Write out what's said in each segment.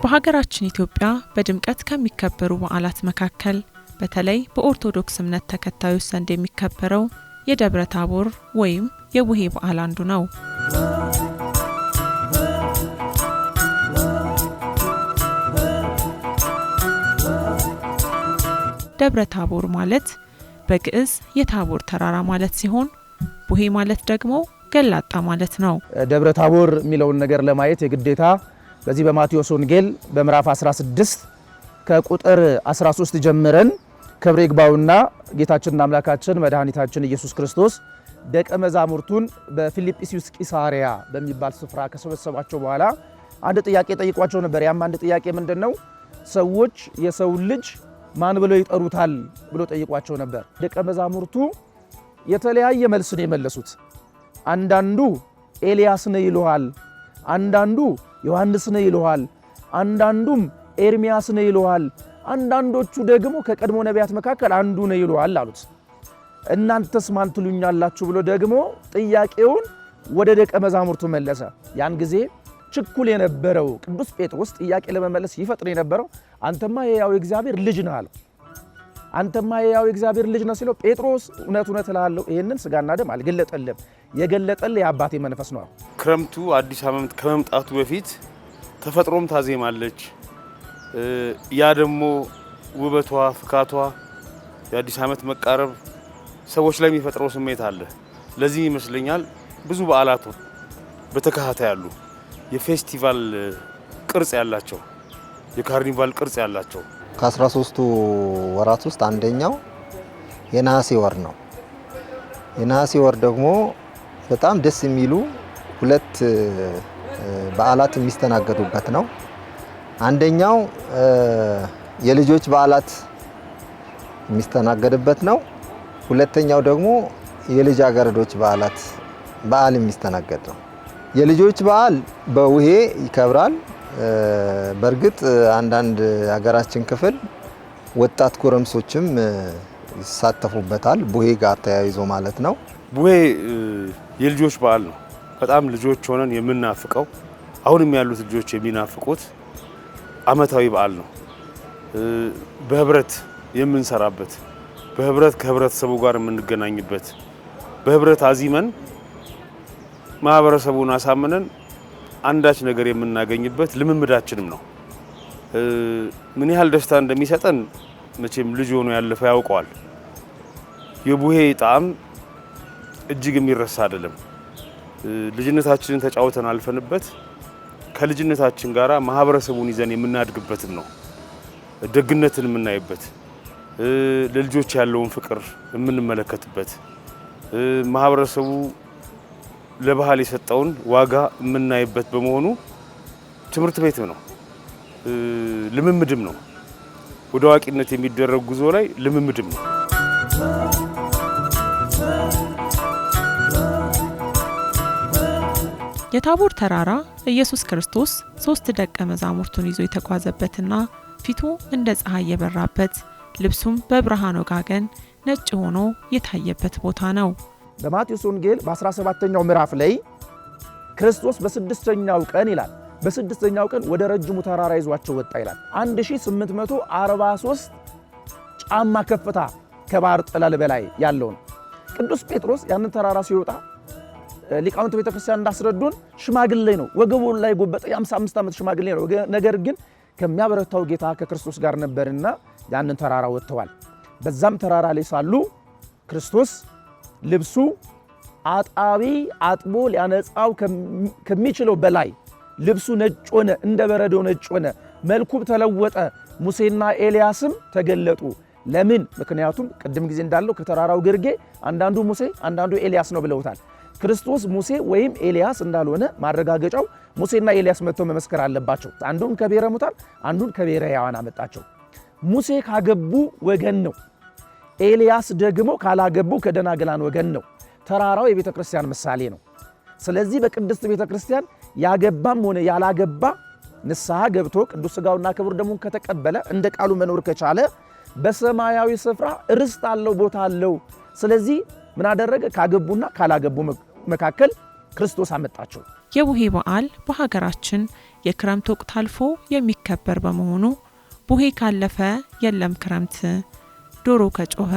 በሀገራችን ኢትዮጵያ በድምቀት ከሚከበሩ በዓላት መካከል በተለይ በኦርቶዶክስ እምነት ተከታዮች ዘንድ የሚከበረው የደብረ ታቦር ወይም የቡሄ በዓል አንዱ ነው። ደብረ ታቦር ማለት በግዕዝ የታቦር ተራራ ማለት ሲሆን ቡሄ ማለት ደግሞ ገላጣ ማለት ነው። ደብረ ታቦር የሚለውን ነገር ለማየት የግዴታ በዚህ በማቴዎስ ወንጌል በምዕራፍ 16 ከቁጥር 13 ጀምረን ክብር ይግባውና ጌታችንና አምላካችን መድኃኒታችን ኢየሱስ ክርስቶስ ደቀ መዛሙርቱን በፊልጵስዩስ ቂሳሪያ በሚባል ስፍራ ከሰበሰባቸው በኋላ አንድ ጥያቄ ጠይቋቸው ነበር። ያም አንድ ጥያቄ ምንድነው? ሰዎች የሰው ልጅ ማን ብለው ይጠሩታል ብሎ ጠይቋቸው ነበር። ደቀ መዛሙርቱ የተለያየ መልስ ነው የመለሱት። አንዳንዱ ኤልያስ ነው ይሉሃል፣ አንዳንዱ ዮሐንስ ነው ይሉሃል፣ አንዳንዱም ኤርሚያስ ነው ይሉሃል፣ አንዳንዶቹ ደግሞ ከቀድሞ ነቢያት መካከል አንዱ ነው ይሉሃል አሉት። እናንተስ ማን ትሉኛላችሁ ብሎ ደግሞ ጥያቄውን ወደ ደቀ መዛሙርቱ መለሰ። ያን ጊዜ ችኩል የነበረው ቅዱስ ጴጥሮስ ጥያቄ ለመመለስ ይፈጥን የነበረው አንተማ የሕያው እግዚአብሔር ልጅ ነህ አለው። አንተማ የሕያው እግዚአብሔር ልጅ ነህ ሲለው ጴጥሮስ እውነት እውነት እልሃለሁ ይሄንን ስጋና ደም አልገለጠልህም፣ የገለጠልህ የአባቴ መንፈስ ነው። ክረምቱ አዲስ ዓመት ከመምጣቱ በፊት ተፈጥሮም ታዜማለች። ያ ደግሞ ውበቷ፣ ፍካቷ፣ የአዲስ ዓመት መቃረብ ሰዎች ላይ የሚፈጥረው ስሜት አለ። ለዚህ ይመስለኛል ብዙ በዓላቱ በተከታታይ ያሉ የፌስቲቫል ቅርጽ ያላቸው፣ የካርኒቫል ቅርጽ ያላቸው። ከ13ቱ ወራት ውስጥ አንደኛው የነሐሴ ወር ነው። የነሐሴ ወር ደግሞ በጣም ደስ የሚሉ ሁለት በዓላት የሚስተናገዱበት ነው። አንደኛው የልጆች በዓላት የሚስተናገድበት ነው። ሁለተኛው ደግሞ የልጃገረዶች በዓል የሚስተናገድ ነው። የልጆች በዓል በቡሄ ይከብራል። በእርግጥ አንዳንድ ሀገራችን ክፍል ወጣት ጎረምሶችም ይሳተፉበታል፣ ቡሄ ጋር ተያይዞ ማለት ነው። ቡሄ የልጆች በዓል ነው። በጣም ልጆች ሆነን የምናፍቀው አሁንም ያሉት ልጆች የሚናፍቁት ዓመታዊ በዓል ነው። በህብረት የምንሰራበት፣ በህብረት ከህብረተሰቡ ጋር የምንገናኝበት፣ በህብረት አዚመን ማህበረሰቡን አሳምነን አንዳች ነገር የምናገኝበት ልምምዳችንም ነው። ምን ያህል ደስታ እንደሚሰጠን መቼም ልጅ ሆኖ ያለፈ ያውቀዋል። የቡሄ ጣዕም እጅግ የሚረሳ አይደለም። ልጅነታችንን ተጫውተን አልፈንበት ከልጅነታችን ጋራ ማህበረሰቡን ይዘን የምናድግበትም ነው። ደግነትን የምናይበት፣ ለልጆች ያለውን ፍቅር የምንመለከትበት፣ ማህበረሰቡ ለባህል የሰጠውን ዋጋ የምናይበት በመሆኑ ትምህርት ቤትም ነው፣ ልምምድም ነው። ወደ አዋቂነት የሚደረግ ጉዞ ላይ ልምምድም ነው። የታቦር ተራራ ኢየሱስ ክርስቶስ 3 ደቀ መዛሙርቱን ይዞ የተጓዘበትና ፊቱ እንደ ፀሐይ የበራበት ልብሱም በብርሃን ወጋገን ነጭ ሆኖ የታየበት ቦታ ነው። በማቴዎስ ወንጌል በ17ኛው ምዕራፍ ላይ ክርስቶስ በ6ኛው ቀን ይላል፣ በ6ኛው ቀን ወደ ረጅሙ ተራራ ይዟቸው ወጣ ይላል። 1843 ጫማ ከፍታ ከባህር ጠለል በላይ ያለውን ቅዱስ ጴጥሮስ ያንን ተራራ ሲወጣ ሊቃውንት ቤተክርስቲያን እንዳስረዱን ሽማግሌ ነው፣ ወገቡ ላይ ጎበጠ፣ የ55 ዓመት ሽማግሌ ነው። ነገር ግን ከሚያበረታው ጌታ ከክርስቶስ ጋር ነበርና ያንን ተራራ ወጥተዋል። በዛም ተራራ ላይ ሳሉ ክርስቶስ ልብሱ አጣቢ አጥቦ ሊያነጻው ከሚችለው በላይ ልብሱ ነጭ ሆነ፣ እንደ በረዶ ነጭ ሆነ፣ መልኩ ተለወጠ። ሙሴና ኤልያስም ተገለጡ። ለምን? ምክንያቱም ቅድም ጊዜ እንዳለው ከተራራው ግርጌ አንዳንዱ ሙሴ አንዳንዱ ኤልያስ ነው ብለውታል። ክርስቶስ ሙሴ ወይም ኤልያስ እንዳልሆነ ማረጋገጫው ሙሴና ኤልያስ መጥተው መመስከር አለባቸው። አንዱን ከብሔረ ሙታን አንዱን ከብሔረ ሕያዋን አመጣቸው። ሙሴ ካገቡ ወገን ነው፣ ኤልያስ ደግሞ ካላገቡ ከደናግላን ወገን ነው። ተራራው የቤተ ክርስቲያን ምሳሌ ነው። ስለዚህ በቅድስት ቤተ ክርስቲያን ያገባም ሆነ ያላገባ ንስሐ ገብቶ ቅዱስ ሥጋውና ክቡር ደሙን ከተቀበለ እንደ ቃሉ መኖር ከቻለ በሰማያዊ ስፍራ ርስት አለው፣ ቦታ አለው። ስለዚህ ምን አደረገ? ካገቡና ካላገቡ መካከል ክርስቶስ አመጣቸው። የቡሄ በዓል በሀገራችን የክረምት ወቅት አልፎ የሚከበር በመሆኑ ቡሄ ካለፈ የለም ክረምት፣ ዶሮ ከጮኸ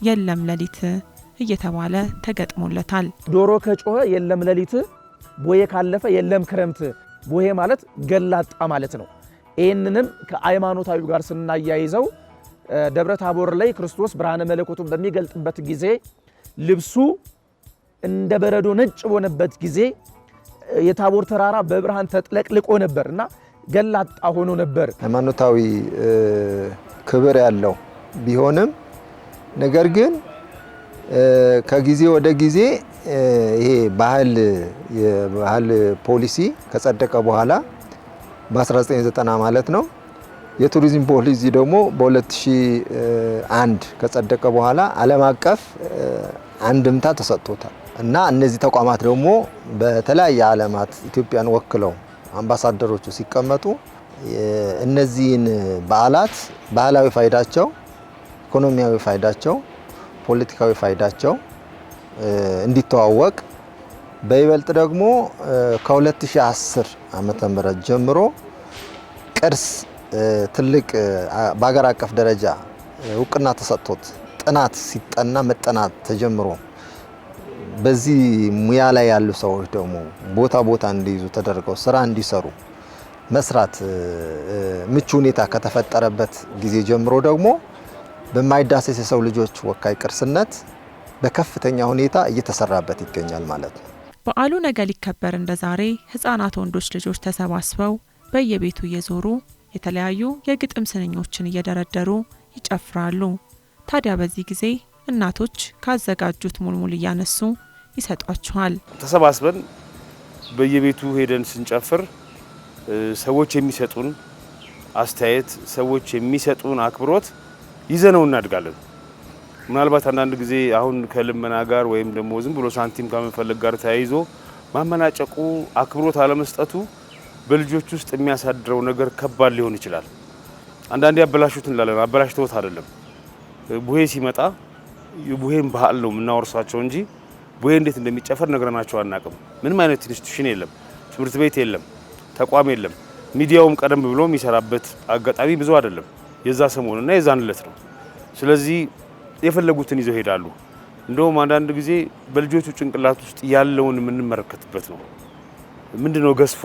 የለም ሌሊት እየተባለ ተገጥሞለታል። ዶሮ ከጮኸ የለም ሌሊት፣ ቡሄ ካለፈ የለም ክረምት። ቡሄ ማለት ገላጣ ማለት ነው። ይህንንም ከሃይማኖታዊ ጋር ስናያይዘው ደብረ ታቦር ላይ ክርስቶስ ብርሃነ መለኮቱን በሚገልጥበት ጊዜ ልብሱ እንደ በረዶ ነጭ በሆነበት ጊዜ የታቦር ተራራ በብርሃን ተጥለቅልቆ ነበርና ገላጣ ሆኖ ነበር። ሃይማኖታዊ ክብር ያለው ቢሆንም ነገር ግን ከጊዜ ወደ ጊዜ ይሄ የባህል ፖሊሲ ከጸደቀ በኋላ በ1990 ማለት ነው። የቱሪዝም ፖሊሲ ደግሞ በ2001 ከጸደቀ በኋላ ዓለም አቀፍ አንድምታ ተሰጥቶታል እና እነዚህ ተቋማት ደግሞ በተለያየ ዓለማት ኢትዮጵያን ወክለው አምባሳደሮቹ ሲቀመጡ እነዚህን በዓላት ባህላዊ ፋይዳቸው፣ ኢኮኖሚያዊ ፋይዳቸው፣ ፖለቲካዊ ፋይዳቸው እንዲተዋወቅ በይበልጥ ደግሞ ከ2010 ዓመተ ምህረት ጀምሮ ቅርስ ትልቅ በአገር አቀፍ ደረጃ እውቅና ተሰጥቶት ጥናት ሲጠና መጠናት ተጀምሮ በዚህ ሙያ ላይ ያሉ ሰዎች ደግሞ ቦታ እንዲይዙ ተደርገው ስራ እንዲሰሩ መስራት ምቹ ሁኔታ ከተፈጠረበት ጊዜ ጀምሮ ደግሞ በማይዳሰስ የሰው ልጆች ወካይ ቅርስነት በከፍተኛ ሁኔታ እየተሰራበት ይገኛል ማለት ነው። በዓሉ ነገ ሊከበር እንደዛሬ ህፃናት ወንዶች ልጆች ተሰባስበው በየቤቱ እየዞሩ የተለያዩ የግጥም ስንኞችን እየደረደሩ ይጨፍራሉ። ታዲያ በዚህ ጊዜ እናቶች ካዘጋጁት ሙልሙል እያነሱ ይሰጧቸዋል። ተሰባስበን በየቤቱ ሄደን ስንጨፍር ሰዎች የሚሰጡን አስተያየት፣ ሰዎች የሚሰጡን አክብሮት ይዘነው እናድጋለን። ምናልባት አንዳንድ ጊዜ አሁን ከልመና ጋር ወይም ደግሞ ዝም ብሎ ሳንቲም ከመፈለግ ጋር ተያይዞ ማመናጨቁ፣ አክብሮት አለመስጠቱ በልጆች ውስጥ የሚያሳድረው ነገር ከባድ ሊሆን ይችላል። አንዳንዴ ያበላሹት እንላለን። አበላሽተውት አይደለም። ቡሄ ሲመጣ የቡሄን ባህል ነው የምናወርሳቸው እንጂ ቡሄ እንዴት እንደሚጨፈር ነግረናቸው አናውቅም። ምንም አይነት ኢንስቲትዩሽን የለም፣ ትምህርት ቤት የለም፣ ተቋም የለም። ሚዲያውም ቀደም ብሎ የሚሰራበት አጋጣሚ ብዙ አይደለም። የዛ ሰሞንና የዛን ዕለት ነው። ስለዚህ የፈለጉትን ይዘው ሄዳሉ። እንደውም አንዳንድ ጊዜ በልጆቹ ጭንቅላት ውስጥ ያለውን የምንመለከትበት ነው። ምንድነው ገዝፎ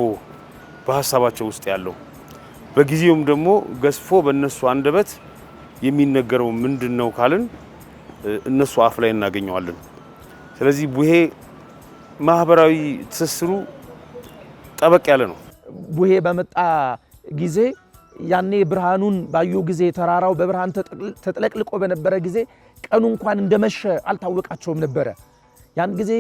በሀሳባቸው ውስጥ ያለው፣ በጊዜውም ደግሞ ገዝፎ በእነሱ አንደበት የሚነገረው ምንድነው ካልን እነሱ አፍ ላይ እናገኘዋለን። ስለዚህ ቡሄ ማህበራዊ ትስስሩ ጠበቅ ያለ ነው። ቡሄ በመጣ ጊዜ ያኔ ብርሃኑን ባዩ ጊዜ ተራራው በብርሃን ተጥለቅልቆ በነበረ ጊዜ ቀኑ እንኳን እንደመሸ አልታወቃቸውም ነበረ። ያን ጊዜ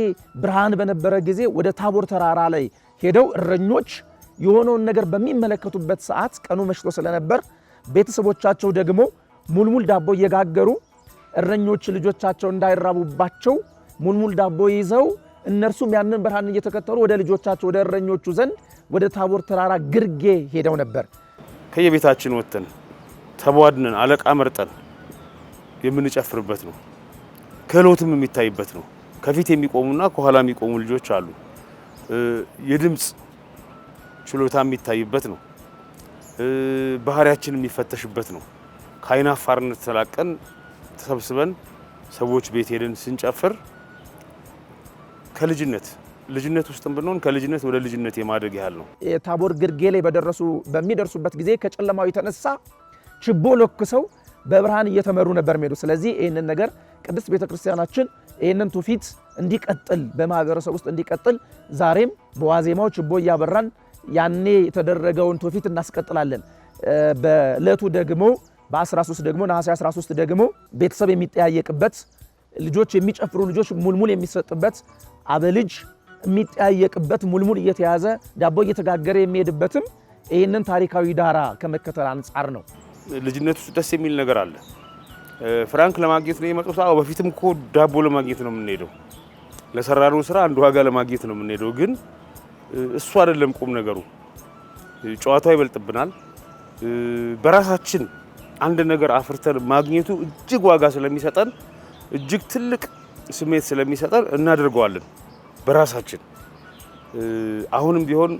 ብርሃን በነበረ ጊዜ ወደ ታቦር ተራራ ላይ ሄደው እረኞች የሆነውን ነገር በሚመለከቱበት ሰዓት ቀኑ መሽቶ ስለነበር ቤተሰቦቻቸው ደግሞ ሙልሙል ዳቦ እየጋገሩ እረኞች ልጆቻቸው እንዳይራቡባቸው ሙልሙል ዳቦ ይዘው እነርሱም ያንን ብርሃን እየተከተሉ ወደ ልጆቻቸው ወደ እረኞቹ ዘንድ ወደ ታቦር ተራራ ግርጌ ሄደው ነበር። ከየቤታችን ወጥተን ተቧድነን አለቃ መርጠን የምንጨፍርበት ነው። ክህሎትም የሚታይበት ነው። ከፊት የሚቆሙና ከኋላ የሚቆሙ ልጆች አሉ። የድምጽ ችሎታ የሚታይበት ነው። ባህሪያችን የሚፈተሽበት ነው። ከአይናፋርነት ተላቀን ተሰብስበን ሰዎች ቤት ሄደን ስንጨፍር ልጅነት ውስጥም ብንሆን ከልጅነት ወደ ልጅነት የማደግ ያህል ነው። የታቦር ግርጌ ላይ በሚደርሱበት ጊዜ ከጨለማው የተነሳ ችቦ ለኩሰው በብርሃን እየተመሩ ነበር የሚሄዱ። ስለዚህ ይህንን ነገር ቅድስት ቤተክርስቲያናችን ይህንን ትውፊት እንዲቀጥል በማህበረሰብ ውስጥ እንዲቀጥል ዛሬም በዋዜማው ችቦ እያበራን ያኔ የተደረገውን ትውፊት እናስቀጥላለን። በእለቱ ደግሞ በ13 ደግሞ ነሐሴ 13 ደግሞ ቤተሰብ የሚጠያየቅበት፣ ልጆች የሚጨፍሩ ልጆች ሙልሙል የሚሰጥበት፣ አበልጅ የሚጠያየቅበት ሙልሙል እየተያዘ ዳቦ እየተጋገረ የሚሄድበትም ይህንን ታሪካዊ ዳራ ከመከተል አንጻር ነው። ልጅነት ውስጥ ደስ የሚል ነገር አለ። ፍራንክ ለማግኘት ነው የመጡት። አዎ በፊትም እኮ ዳቦ ለማግኘት ነው የምንሄደው። ለሰራነው ስራ አንድ ዋጋ ለማግኘት ነው የምንሄደው። ግን እሱ አይደለም ቁም ነገሩ። ጨዋታው ይበልጥብናል። በራሳችን አንድ ነገር አፍርተን ማግኘቱ እጅግ ዋጋ ስለሚሰጠን፣ እጅግ ትልቅ ስሜት ስለሚሰጠን እናደርገዋለን በራሳችን። አሁንም ቢሆን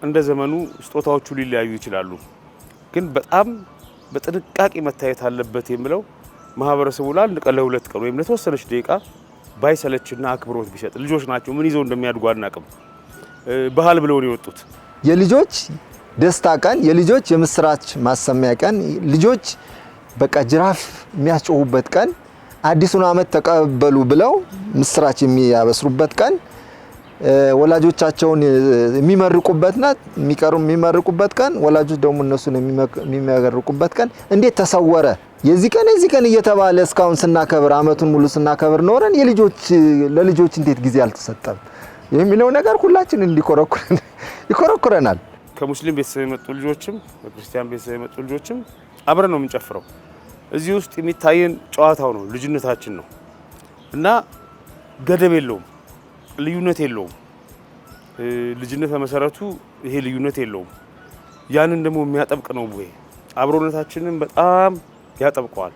እንደ ዘመኑ ስጦታዎቹ ሊለያዩ ይችላሉ። ግን በጣም በጥንቃቄ መታየት አለበት የሚለው ማህበረሰቡ ለአንድ ቀን ለሁለት ቀን ወይም ለተወሰነች ደቂቃ ባይሰለችና አክብሮት ቢሰጥ። ልጆች ናቸው፣ ምን ይዘው እንደሚያድጉ አናውቅም። ባህል ብለው ነው የወጡት። የልጆች ደስታ ቀን፣ የልጆች የምስራች ማሰሚያ ቀን፣ ልጆች በቃ ጅራፍ የሚያስጮሁበት ቀን፣ አዲሱን ዓመት ተቀበሉ ብለው ምስራች የሚያበስሩበት ቀን፣ ወላጆቻቸውን የሚመርቁበትና የሚመርቁበት ቀን፣ ወላጆች ደግሞ እነሱን የሚመርቁበት ቀን እንዴት ተሰወረ የዚህ ቀን እየተባለ እስካሁን ስናከብር ዓመቱን ሙሉ ስናከብር ኖረን ለልጆች እንዴት ጊዜ አልተሰጠም የሚለው ነገር ሁላችንን ይኮረኩረናል። ከሙስሊም ቤተሰብ የመጡ ልጆችም ከክርስቲያን ቤተሰብ የመጡ ልጆችም አብረን ነው የምንጨፍረው። እዚህ ውስጥ የሚታየን ጨዋታው ነው፣ ልጅነታችን ነው እና ገደብ የለውም፣ ልዩነት የለውም። ልጅነት በመሰረቱ ይሄ ልዩነት የለውም። ያንን ደግሞ የሚያጠብቅ ነው ቡሄ። አብሮነታችንን በጣም ያጠብቀዋል።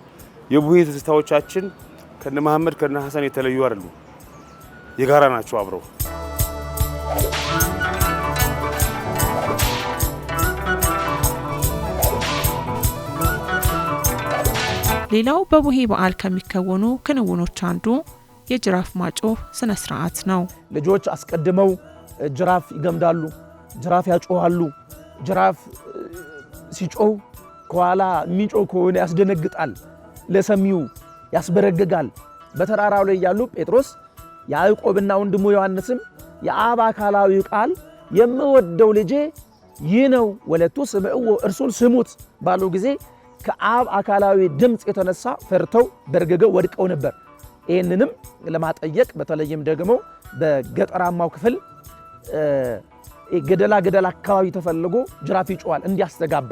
የቡሄ ትዝታዎቻችን ከነ መሐመድ ከነ ሐሰን የተለዩ አይደሉም፣ የጋራ ናቸው አብረው። ሌላው በቡሄ በዓል ከሚከወኑ ክንውኖች አንዱ የጅራፍ ማጮህ ስነ ስርዓት ነው። ልጆች አስቀድመው ጅራፍ ይገምዳሉ፣ ጅራፍ ያጮሃሉ። ጅራፍ ሲጮህ ከኋላ የሚጮህ ከሆነ ያስደነግጣል፣ ለሰሚው ያስበረግጋል። በተራራው ላይ ያሉ ጴጥሮስ ያዕቆብና ወንድሙ ዮሐንስም የአብ አካላዊ ቃል የምወደው ልጄ ይህ ነው ወለቱ ስምዕዎ እርሱን ስሙት ባለው ጊዜ ከአብ አካላዊ ድምፅ የተነሳ ፈርተው በርግገው ወድቀው ነበር። ይህንንም ለማጠየቅ በተለይም ደግሞ በገጠራማው ክፍል ገደላ አካባቢ ተፈልጎ ጅራፍ ይጮሃል እንዲያስተጋባ።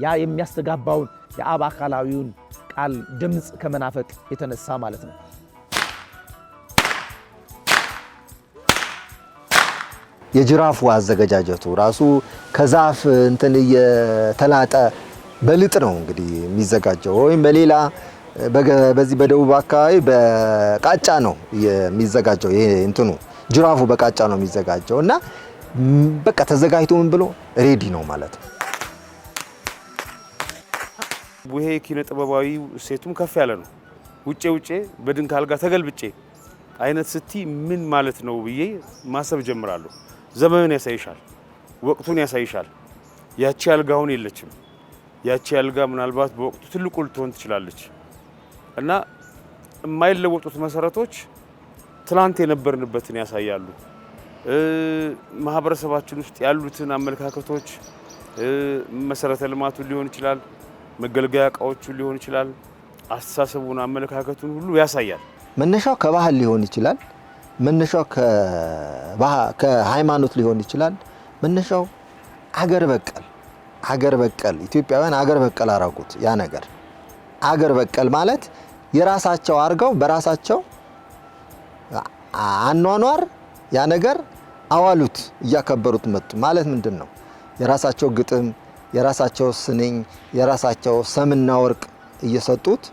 ያ የሚያስተጋባውን የአብ አካላዊውን ቃል ድምፅ ከመናፈቅ የተነሳ ማለት ነው። የጅራፉ አዘገጃጀቱ ራሱ ከዛፍ እንትን እየተላጠ በልጥ ነው እንግዲህ የሚዘጋጀው፣ ወይም በሌላ በዚህ በደቡብ አካባቢ በቃጫ ነው የሚዘጋጀው። ይሄ እንትኑ ጅራፉ በቃጫ ነው የሚዘጋጀው እና በቃ ተዘጋጅቶ ምን ብሎ ሬዲ ነው ማለት ነው። ቡሄ ኪነ ጥበባዊ እሴቱም ከፍ ያለ ነው። ውጬ በድንክ አልጋ ተገልብጬ አይነት ስቲ ምን ማለት ነው ብዬ ማሰብ ጀምራለሁ። ዘመንን ያሳይሻል፣ ወቅቱን ያሳይሻል። ያቺ አልጋውን የለችም። ያቺ አልጋ ምናልባት በወቅቱ ትልቁ ልትሆን ትችላለች እና የማይለወጡት መሰረቶች ትላንት የነበርንበትን ያሳያሉ። ማህበረሰባችን ውስጥ ያሉትን አመለካከቶች መሰረተ ልማቱ ሊሆን ይችላል፣ መገልገያ እቃዎቹ ሊሆን ይችላል፣ አስተሳሰቡን አመለካከቱን ሁሉ ያሳያል። መነሻው ከባህል ሊሆን ይችላል፣ መነሻው ከሃይማኖት ሊሆን ይችላል። መነሻው አገር በቀል ኢትዮጵያውያን አገር በቀል አረጉት። ያ ነገር አገር በቀል ማለት የራሳቸው አርገው በራሳቸው አኗኗር ያ ነገር አዋሉት፣ እያከበሩት መጡ ማለት ምንድን ነው? የራሳቸው ግጥም፣ የራሳቸው ስንኝ፣ የራሳቸው ሰምና ወርቅ እየሰጡት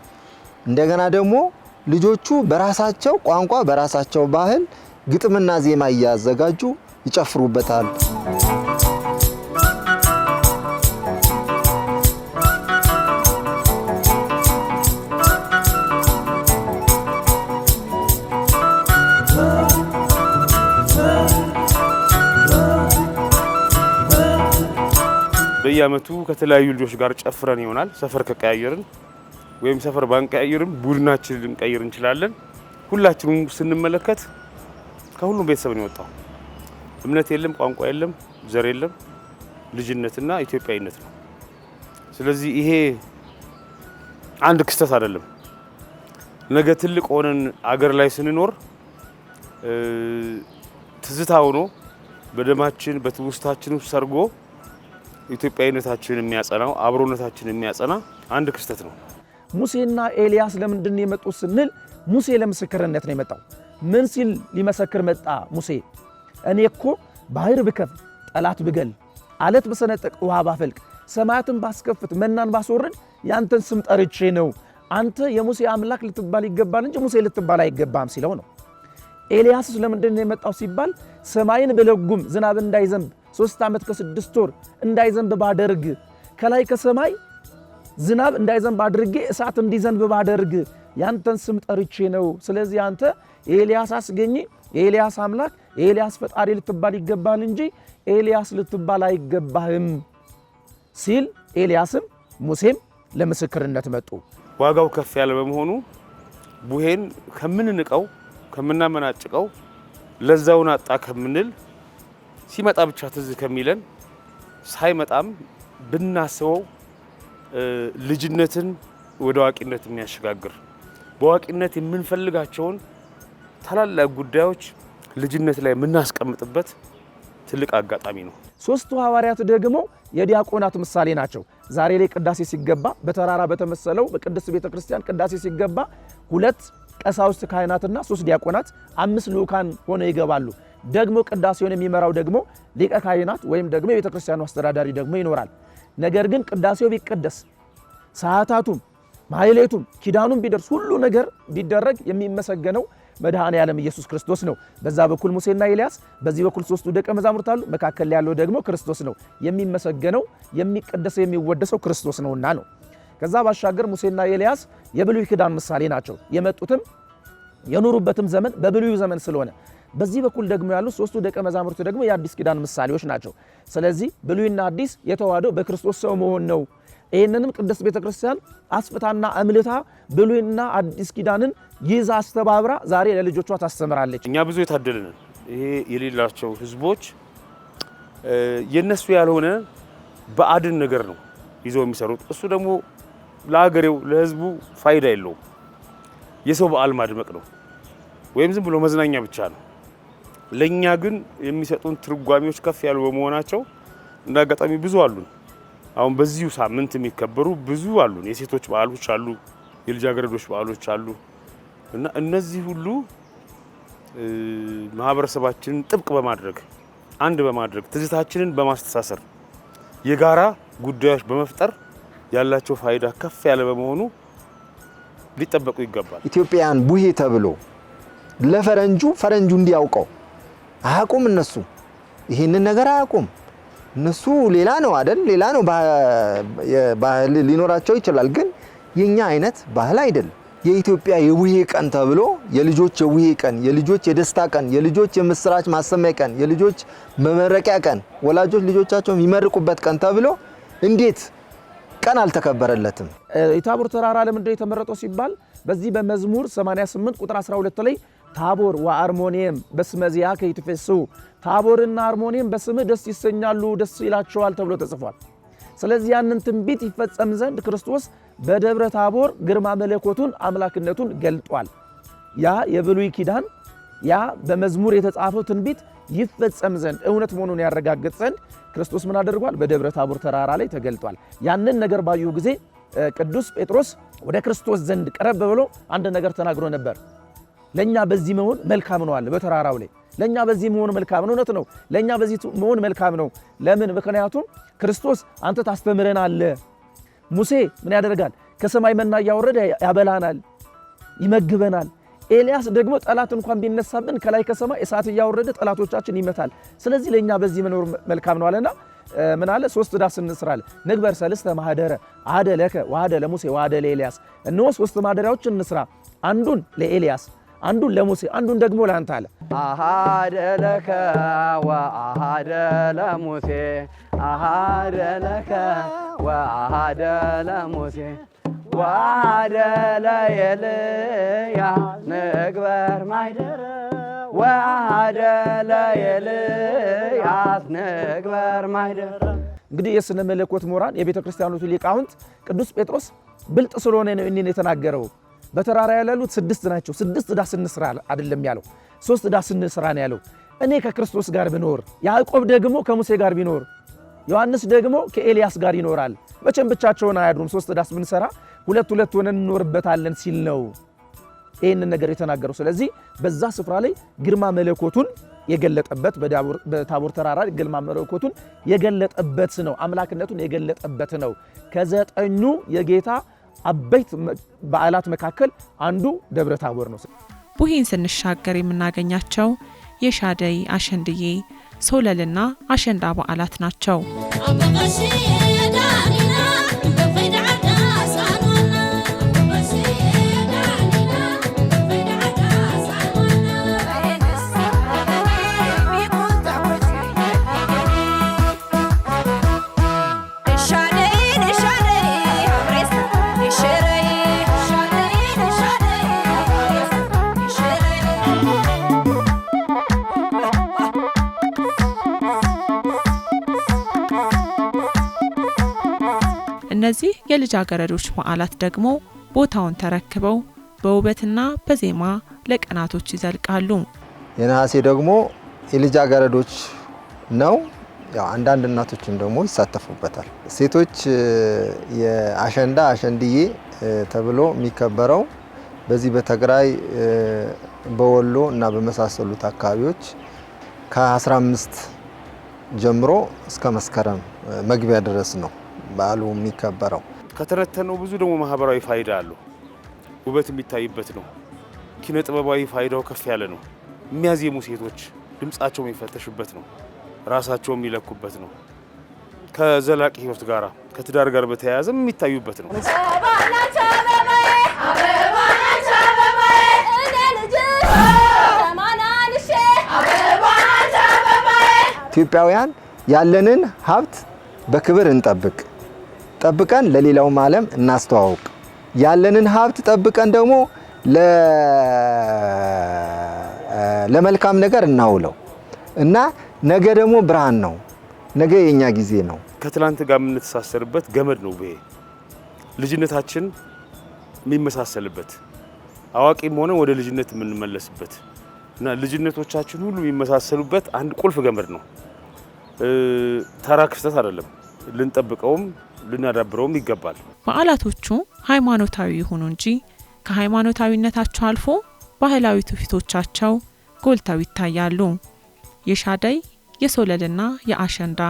እንደገና ደግሞ ልጆቹ በራሳቸው ቋንቋ በራሳቸው ባህል ግጥምና ዜማ እያዘጋጁ ይጨፍሩበታል። በየዓመቱ ከተለያዩ ልጆች ጋር ጨፍረን ይሆናል። ሰፈር ከቀያየርን ወይም ሰፈር ባንቀያየርም ቡድናችንን ልንቀይር እንችላለን። ሁላችንም ስንመለከት ከሁሉም ቤተሰብ ነው የወጣው። እምነት የለም፣ ቋንቋ የለም፣ ዘር የለም፣ ልጅነትና ኢትዮጵያዊነት ነው። ስለዚህ ይሄ አንድ ክስተት አይደለም። ነገ ትልቅ ሆነን አገር ላይ ስንኖር ትዝታ ሆኖ በደማችን በትውስታችን ውስጥ ሰርጎ ኢትዮጵያዊነታችንን የሚያጸናው አብሮነታችንን የሚያጸና አንድ ክስተት ነው። ሙሴና ኤልያስ ለምንድን የመጡት ስንል ሙሴ ለምስክርነት ነው የመጣው። ምን ሲል ሊመሰክር መጣ ሙሴ? እኔ እኮ ባህር ብከፍል፣ ጠላት ብገል፣ አለት በሰነጠቅ፣ ውሃ ባፈልቅ፣ ሰማያትን ባስከፍት፣ መናን ባስወርድ ያንተን ስም ጠርቼ ነው። አንተ የሙሴ አምላክ ልትባል ይገባል እንጂ ሙሴ ልትባል አይገባም ሲለው ነው። ኤልያስስ ለምንድን ነው የመጣው ሲባል ሰማይን በለጉም ዝናብ እንዳይዘንብ 3 ዓመት ከ6 ወር እንዳይዘንብ ባደርግ ከላይ ከሰማይ ዝናብ እንዳይዘንብ አድርጌ እሳት እንዲዘንብ ባደርግ ያንተን ስም ጠርቼ ነው። ስለዚህ አንተ ኤልያስ አስገኝ፣ የኤልያስ አምላክ፣ የኤልያስ ፈጣሪ ልትባል ይገባል እንጂ ኤልያስ ልትባል አይገባህም ሲል ኤልያስም ሙሴም ለምስክርነት መጡ። ዋጋው ከፍ ያለ በመሆኑ ቡሄን ከምንንቀው ከምናመናጭቀው ለዛውን አጣ ከምንል ሲመጣ ብቻ ትዝ ከሚለን ሳይመጣም ብናስበው ልጅነትን ወደ አዋቂነት የሚያሸጋግር በአዋቂነት የምንፈልጋቸውን ታላላቅ ጉዳዮች ልጅነት ላይ የምናስቀምጥበት ትልቅ አጋጣሚ ነው። ሶስቱ ሐዋርያት ደግሞ የዲያቆናት ምሳሌ ናቸው። ዛሬ ላይ ቅዳሴ ሲገባ በተራራ በተመሰለው በቅድስት ቤተክርስቲያን ቅዳሴ ሲገባ 2 ቀሳውስት ካህናትና 3 ዲያቆናት 5 ልኡካን ሆነው ይገባሉ። ደግሞ ቅዳሴውን የሚመራው ደግሞ ሊቀ ካህናት ወይም ደግሞ የቤተክርስቲያኑ አስተዳዳሪ ደግሞ ይኖራል። ነገር ግን ቅዳሴው ቢቀደስ ሰዓታቱም ማህሌቱም ኪዳኑም ቢደርስ ሁሉ ነገር ቢደረግ የሚመሰገነው መድኃኔ ዓለም ኢየሱስ ክርስቶስ ነው። በዛ በኩል ሙሴና ኤልያስ፣ በዚህ በኩል 3ቱ ደቀ መዛሙርት አሉ። መካከል ያለው ደግሞ ክርስቶስ ነው። የሚመሰገነው የሚቀደሰው የሚወደሰው ክርስቶስ ነውና ነው። ከዛ ባሻገር ሙሴና ኤልያስ የብሉይ ኪዳን ምሳሌ ናቸው። የመጡትም የኖሩበትም ዘመን በብሉይ ዘመን ስለሆነ በዚህ በኩል ደግሞ ያሉ 3ቱ ደቀ መዛሙርት ደግሞ የአዲስ ኪዳን ምሳሌዎች ናቸው። ስለዚህ ብሉይና አዲስ የተዋህደው በክርስቶስ ሰው መሆን ነው። ይህንንም ቅድስት ቤተክርስቲያን አስፍታና አምልታ ብሉይና አዲስ ኪዳንን ይዛ አስተባብራ ዛሬ ለልጆቿ ታስተምራለች። እኛ ብዙ የታደልን ይሄ የሌላቸው ህዝቦች የነሱ ያልሆነ በአድን ነገር ነው ይዘው የሚሰሩት። እሱ ደግሞ ለሀገሬው ለህዝቡ ፋይዳ የለውም። የሰው በዓል ማድመቅ ነው ወይም ዝም ብሎ መዝናኛ ብቻ ነው። ለኛ ግን የሚሰጡን ትርጓሜዎች ከፍ ያሉ በመሆናቸው እንደ አጋጣሚ ብዙ አሉን። አሁን በዚሁ ሳምንት የሚከበሩ ብዙ አሉን። የሴቶች በዓሎች አሉ፣ የልጃገረዶች በዓሎች አሉ እና እነዚህ ሁሉ ማህበረሰባችንን ጥብቅ በማድረግ አንድ በማድረግ ትዝታችንን በማስተሳሰር የጋራ ጉዳዮች በመፍጠር ያላቸው ፋይዳ ከፍ ያለ በመሆኑ ሊጠበቁ ይገባል። ኢትዮጵያን ቡሄ ተብሎ ፈረንጁ እንዲያውቀው አያውቁም። እነሱ ይሄንን ነገር አያውቁም። እነሱ ሌላ ነው አይደል? ሌላ ነው ባህል ሊኖራቸው ይችላል፣ ግን የኛ አይነት ባህል አይደለም። የኢትዮጵያ የቡሄ ቀን ተብሎ የልጆች የቡሄ ቀን፣ የልጆች የደስታ ቀን፣ የልጆች የምስራች ማሰሚያ ቀን፣ የልጆች መመረቂያ ቀን፣ ወላጆች ልጆቻቸውን የሚመርቁበት ቀን ተብሎ እንዴት ቀን አልተከበረለትም? የታቦር ተራራ ለምንድን ነው የተመረጠው ሲባል በዚህ በመዝሙር 88 ቁጥር 12 ላይ ታቦር ወአርሞኒየም በስመ ዚአከ ይትፌስሑ፣ ታቦርና አርሞኒየም በስምህ ደስ ይሰኛሉ፣ ደስ ይላቸዋል ተብሎ ተጽፏል። ስለዚህ ያንን ትንቢት ይፈጸም ዘንድ ክርስቶስ በደብረ ታቦር ግርማ መለኮቱን አምላክነቱን ገልጧል። ያ የብሉይ ኪዳን ያ በመዝሙር የተጻፈው ትንቢት ይፈጸም ዘንድ እውነት መሆኑን ያረጋግጥ ዘንድ ክርስቶስ ምን አድርጓል? በደብረ ታቦር ተራራ ላይ ተገልጧል። ያንን ነገር ባዩ ጊዜ ቅዱስ ጴጥሮስ ወደ ክርስቶስ ዘንድ ቀረብ ብሎ አንድ ነገር ተናግሮ ነበር። ለኛ በዚህ መሆን መልካም ነው አለ። በተራራው ላይ ለኛ በዚህ መሆን መልካም ነው። እውነት ነው፣ ለኛ በዚህ መሆን መልካም ነው። ለምን? ምክንያቱም ክርስቶስ አንተ ታስተምረናለህ። ሙሴ ምን ያደርጋል? ከሰማይ መና እያወረደ ያበላናል፣ ይመግበናል። ኤልያስ ደግሞ ጠላት እንኳን ቢነሳብን ከላይ ከሰማይ እሳት እያወረደ ጠላቶቻችን ይመታል። ስለዚህ ለኛ በዚህ መኖር መልካም ነው አለና ምን አለ? 3 ዳስ እንስራለ ንግበር ሰልስተ ማህደረ አሐደ ለከ ወአሐደ ለሙሴ ወአሐደ ለኤልያስ። እነሆ 3 ማደሪያዎች እንስራ፣ አንዱን ለኤልያስ፣ አንዱን ለሙሴ፣ አንዱን ደግሞ ለአንተ አለ። አሐደ ለከ ወአሐደ ለሙሴ አሐደ ለከ ወአሐደ ለሙሴ ወአሐደ ለኤልያስ ንግበር ማኅደረ ወአሐደ ለኤልያስ ንግበር ማኅደረ። እንግዲህ የሥነ መለኮት ምሁራን የቤተ ክርስቲያኖቱ ሊቃውንት ቅዱስ ጴጥሮስ ብልጥ ስለሆነ ነው እኔን የተናገረው። በተራራ ያሉት 6 ናቸው። 6 ዳስ እንስራ አይደለም ያለው፣ 3 ዳስ እንስራ ነው ያለው። እኔ ከክርስቶስ ጋር ብኖር፣ ያዕቆብ ደግሞ ከሙሴ ጋር ቢኖር፣ ዮሐንስ ደግሞ ከኤልያስ ጋር ይኖራል። መቼም ብቻቸውን አያድሩም። 3 ዳስ ብንሰራ 2 ሆነን እንኖርበታለን ሲል ነው ይህንን ነገር የተናገረው። ስለዚህ በዛ ስፍራ ላይ ግርማ መለኮቱን የገለጠበት በታቦር ተራራ ግርማ መለኮቱን የገለጠበት ነው። አምላክነቱን የገለጠበት ነው። ከ9 የጌታ አበይት በዓላት መካከል አንዱ ደብረ ታቦር ነው። ቡሄን ስንሻገር የምናገኛቸው የሻደይ፣ አሸንድዬ፣ ሶለልና አሸንዳ በዓላት ናቸው። እነዚህ የልጃገረዶች በዓላት ደግሞ ቦታውን ተረክበው በውበትና በዜማ ለቀናቶች ይዘልቃሉ። የነሐሴ ደግሞ የልጃገረዶች ነው። ያው አንዳንድ እናቶችም ደግሞ ይሳተፉበታል። ሴቶች የአሸንዳ አሸንድዬ ተብሎ የሚከበረው በዚህ በትግራይ በወሎ እና በመሳሰሉት አካባቢዎች ከ15 ጀምሮ እስከ መስከረም መግቢያ ድረስ ነው በዓሉ የሚከበረው። ከተነተነው ብዙ ደግሞ ማህበራዊ ፋይዳ አለው። ውበት የሚታይበት ነው። ኪነ ጥበባዊ ፋይዳው ከፍ ያለ ነው። የሚያዜሙ ሴቶች ድምጻቸው የሚፈተሽበት ነው። ራሳቸው የሚለኩበት ነው። ከዘላቂ ህይወት ጋር ከትዳር ጋር በተያያዘ የሚታዩበት ነው። ኢትዮጵያውያን ያለንን ሀብት በክብር እንጠብቅ፣ ጠብቀን ለሌላውም ዓለም እናስተዋውቅ። ያለንን ሀብት ጠብቀን ደግሞ ለመልካም ነገር እናውለው እና ነገ ደግሞ ብርሃን ነው። ነገ የኛ ጊዜ ነው። ከትላንት ጋር የምንተሳሰርበት ገመድ ነው። ይሄ ልጅነታችን የሚመሳሰልበት አዋቂም ሆነ ወደ ልጅነት የምንመለስበት እና ልጅነቶቻችን ሁሉ የሚመሳሰሉበት አንድ ቁልፍ ገመድ ነው። ተራ ክስተት አይደለም። ልንጠብቀውም ልናዳብረውም ይገባል። በዓላቶቹ ሃይማኖታዊ ይሁኑ እንጂ ከሃይማኖታዊነታቸው አልፎ ባህላዊ ትውፊቶቻቸው ጎልተው ይታያሉ። የሻደይ፣ የሶለልና የአሸንዳ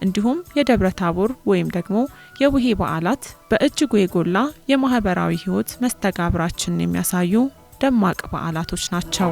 እንዲሁም የደብረ ታቦር ወይም ደግሞ የቡሄ በዓላት በእጅጉ የጎላ የማህበራዊ ህይወት መስተጋብራችንን የሚያሳዩ ደማቅ በዓላቶች ናቸው።